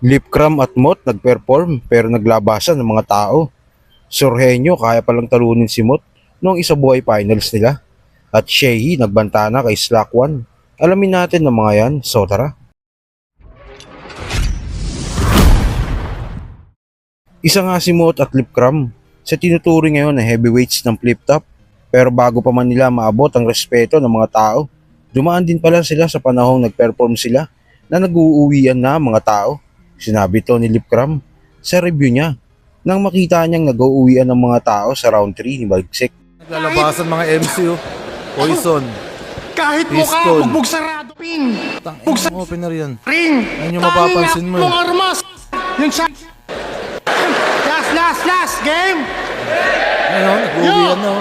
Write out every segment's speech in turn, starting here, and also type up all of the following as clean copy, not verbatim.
Lipcram at Mot nag-perform pero naglabasan ng mga tao. Sorhenyo kaya palang talunin si Mot noong isabuhay finals nila. At Shehi nagbanta na kay Slack One. Alamin natin ng mga yan, so tara. Isa nga si Mot at Lipcram sa tinuturing ngayon na heavyweights ng flip top. Pero bago pa man nila maabot ang respeto ng mga tao, dumaan din pala sila sa panahong nag-perform sila na nag-uuwian na mga tao. Sinabi to ni Lipcram sa review niya nang makita niyang nag-uuwian ng mga tao sa round 3 ni Bagsik. Naglalabasan mga MCU. Poison. Kahit mukha, Piston. bugbog sarado, ping. Tangin mo, opener yan. Ring. Ayun yung mapapansin mo. Mong armas. Yung sa... Last. Game. Ayun, nag-uwian na.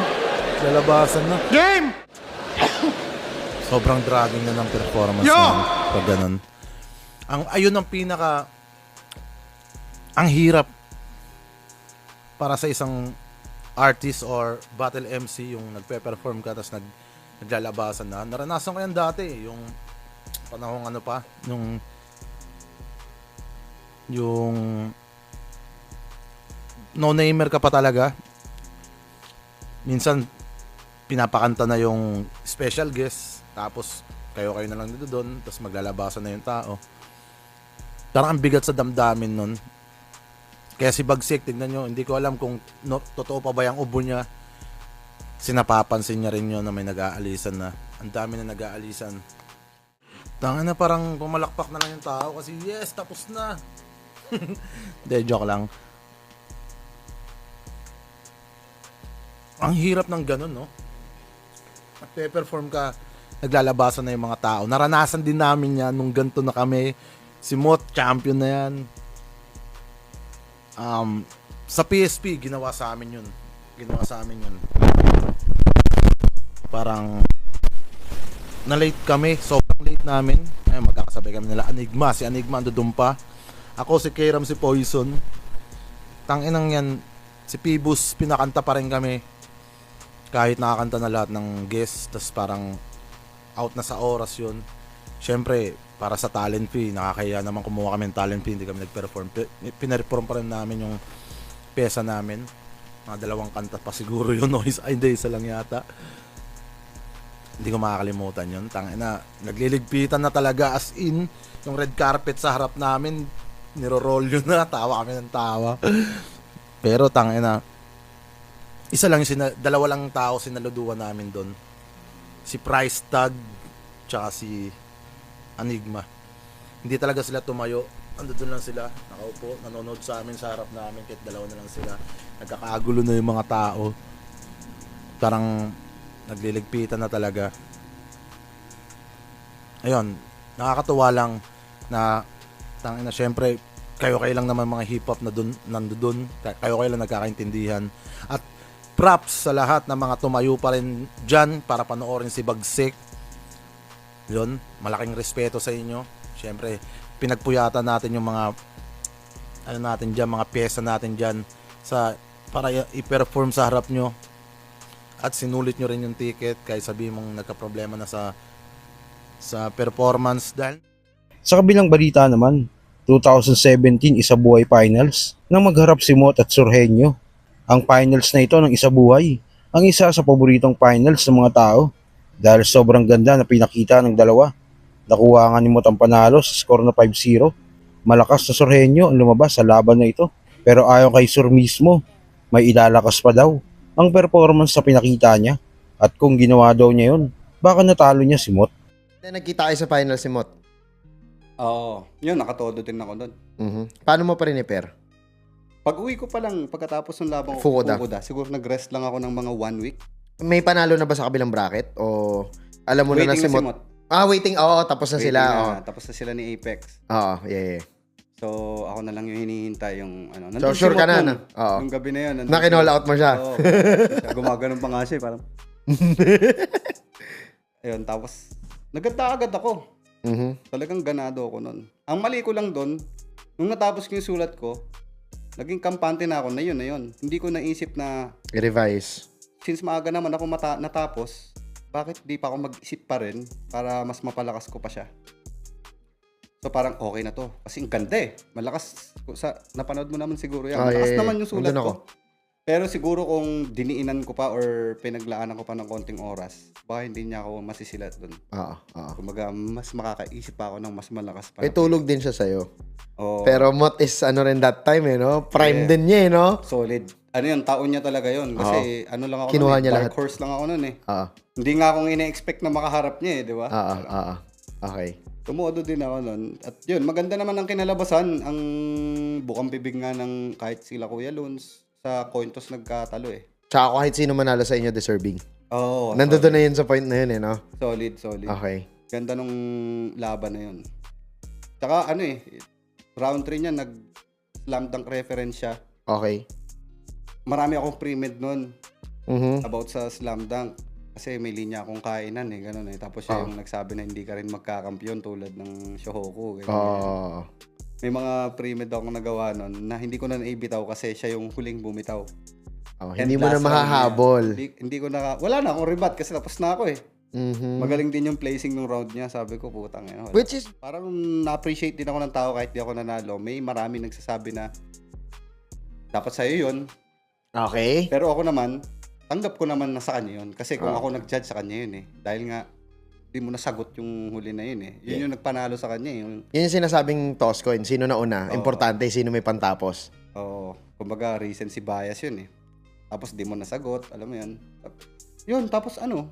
Lalabasan na. Game. Sobrang dragging na ng performance Yo! na pag ganun. Ayun ang pinaka... Ang hirap para sa isang artist or battle MC yung nagpe-perform ka tapos naglalabasan na. Naranasan ko yan dati. Yung panahong ano pa. Yung no-namer ka pa talaga. Minsan pinapakanta na yung special guest tapos kayo na lang dito doon tapos maglalabasan na yung tao. Parang ang bigat sa damdamin nun. Kaya si Bagsik, tignan nyo, hindi ko alam kung totoo pa ba yung ubo niya. Sinapapansin niya rin yun na may nag-aalisan na. Ang dami na nag-aalisan. Tanga na parang pumalakpak na lang yung tao kasi yes, tapos na. Hindi, joke lang. Ang hirap ng ganun, no? Nagpe-perform ka, naglalabasan na yung mga tao. Naranasan din namin yan nung ganito na kami. Si Mot, champion na yan. Sa PSP, ginawa sa amin yun. Parang na-late kami. Sobrang late namin. Ayun, magkakasabay kami nila. Enigma. Si Enigma andun pa. Ako, si Kairam, si Poison. Tanginang yan. Si Pibus, pinakanta pa rin kami. Kahit nakakanta na lahat ng guests. Tapos parang out na sa oras yun. Siyempre, para sa talent fee, nakakaya naman kumuha kami ng talent fee, hindi kami nag-perform. Pinerform pa rin namin yung pyesa namin. Mga 2 kanta pa siguro yun. Hindi, isa lang yata. Hindi ko makakalimutan yun. Tangina, nagliligpitan na talaga as in. Yung red carpet sa harap namin, niro-roll yun na. Tawa kami ng tawa. Pero tangina, dalawa lang tao sinaluduan namin doon. Si Price Tag, tsaka si Enigma. Hindi talaga sila tumayo. Andun lang sila, nakaupo, nanonood sa amin sa harap namin, kahit dalawa na lang sila. Nagkakagulo na yung mga tao. Parang nagliligpitan na talaga. Ayun, nakakatuwa lang na tangina, syempre kayo lang naman mga hip-hop na nandoon. Kayo lang nagkakaintindihan. At props sa lahat ng mga tumayo pa rin dyan para panoorin si Bagsik. Yun, malaking respeto sa inyo. Siyempre, pinagpuyatan natin yung mga mga pyesa natin dyan para i-perform sa harap nyo. At sinulit nyo rin yung ticket kahit sabihin mong nagka-problema na sa performance dahil. Sa kabilang balita naman, 2017 Isabuhay Finals nang magharap si Mot at Sorhenyo. Ang finals na ito ng Isabuhay, ang isa sa paboritong finals ng mga tao dahil sobrang ganda na pinakita ng dalawa. Nakuha nga ni Mot ang panalo sa score na 5-0. Malakas na Sorhenyo ang lumabas sa laban na ito. Pero ayon kay Sur mismo, may ilalakas pa daw ang performance sa pinakita niya. At kung ginawa daw niya yun, baka natalo niya si Mot. Nagkita kayo sa final si Mot. Oo. Yun, nakatodo din ako doon. Paano mo pa rin-repair? Pag uwi ko pa lang, pagkatapos ng labang Fukuda. siguro nag-rest lang ako ng mga 1 week. May panalo na ba sa kabilang bracket? O alam mo na Waiting si na si Mot? Mot. Waiting. Oo, tapos na Waiting sila. na, tapos na sila ni Apex. Oo, yeah. So, ako na lang yung hinihintay yung ano. So, sure ka na, Mot na? Oo. Nung gabi na yun. Na kinall out mo siya? Oo. Gumaganon pa nga siya, parang. Ayun, tapos, naganda agad ako. Talagang ganado ako nun. Ang mali ko lang doon, nung natapos ko yung sulat ko, naging kampante na ako na yun. Hindi ko naisip na, I-revise. since maaga naman ako natapos, bakit di pa ako mag-isip pa rin para mas mapalakas ko pa siya? So parang okay na to. Kasi ang ganda eh. Malakas. Napanood mo naman siguro yan. Ah, Malakas yeah. naman yung sulat Nandun ako. ko. Pero siguro kung diniinan ko pa or pinaglaanan ko pa ng konting oras, baka hindi niya ako masisilat doon. Kumbaga, mas makakaisip pa ako ng mas malakas pa. May tulog din siya sa'yo. Oh, Pero Mot is ano rin that time eh, no? Prime din niya eh, no? solid. Ano yun, taon niya talaga yun. Kasi ano lang ako Kinuha nun eh, niya dark lahat. horse lang ako nun eh. Oo. Hindi nga akong ine-expect na makaharap niya eh, di ba? Okay. Tumuodo din ako nun. At yun, maganda naman ang kinalabasan. Ang bukang bibig nga ng kahit sila Kuya Luns sa coin toss nagkatalo eh. Tsaka kahit sino manalo sa inyo deserving. Oo. Nandito na yun sa point na yun eh, no? Solid. Okay. Ganda nung laban na yun. Tsaka ano eh, round 3 niya, nag-slam dunk reference siya. Okay. Marami akong pre-med nun Mhm. about sa slam dunk. Kasi may linya akong kainan eh, gano'n eh. Tapos siya yung nagsabi na hindi ka rin magkakampiyon tulad ng Shohoku. Oh. May mga pre-med akong nagawa nun na hindi ko na naibitaw kasi siya yung huling bumitaw. Hindi mo na last round mahahabol. niya. Hindi ko na, wala na akong rebat kasi tapos na ako eh. Mhm. Magaling din yung placing ng round niya. Sabi ko, putang ina. Which is, Parang na-appreciate din ako ng tao kahit di ako nanalo. May marami nagsasabi na dapat sa'yo yun. okay. Pero ako naman, tanggap ko naman na sa kanya yun. Kasi kung ako nag-judge sa kanya yun eh. Dahil nga, di mo nasagot yung huli na yun eh. Yun yung nagpanalo sa kanya eh. Yun yung sinasabing toss coin. Sino na una? Importante, sino may pantapos. Kumbaga, recency bias yun eh. Tapos di mo nasagot, alam mo yun. Yun, tapos ano?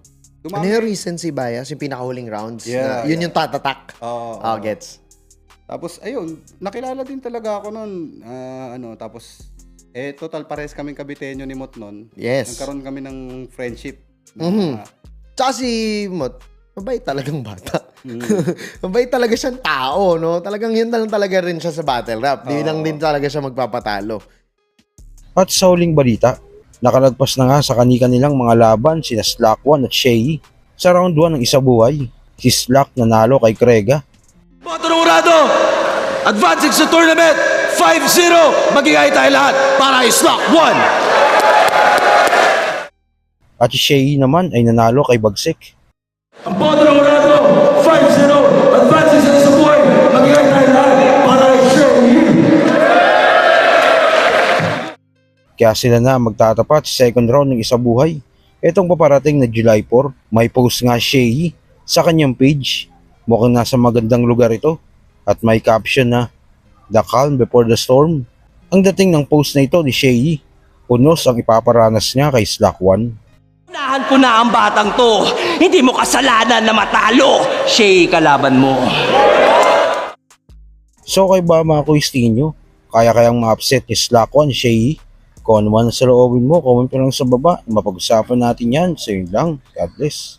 Ano yung recency bias? Yung pinakahuling rounds? Yeah, Yun yung tatatak. Gets. Tapos, ayun, nakilala din talaga ako nun. Tapos, total pares kaming kabitenyo ni Mot nun. Yes. Nagkaroon kami ng friendship. Tsaka si Mot, mabait talagang bata. Mabait talaga siyang tao, no? Talagang yun na lang talaga rin siya sa battle rap. Di lang din talaga siya magpapatalo. At sa huling balita, nakalagpas na nga sa kani-kanilang mga laban sina Slack 1 at Shay. Sa round 1 ng isa buhay, si Slack nanalo kay Krega. Boto ng Urado, advancing sa tournament, 5-0, magigay tayo lahat para i-Slack 1. At si Shay naman ay nanalo kay Bagsik. Ang boto ng Urado, 5-0, advancing sa isang buhay, magigay tayo lahat para i-Slack 1. Kaya sila na magtatapat sa second round ng isa buhay. Itong paparating na July 4, may post nga Shay sa kanyang page. Mukhang nasa magandang lugar ito. At may caption na, "The calm before the storm." Ang dating ng post na ito ni Shay, unos ang ipaparanas niya kay Slack 1. Unahan ko na ang batang to. Hindi mo kasalanan na matalo. Shay, kalaban mo. So kayo ba mga kuistin nyo? Kaya-kayang ma-upset ni Slack 1, Shay? Kung ano man sa loobin mo, comment mo lang sa baba. Mapag-usapan natin yan. So yun lang. God bless.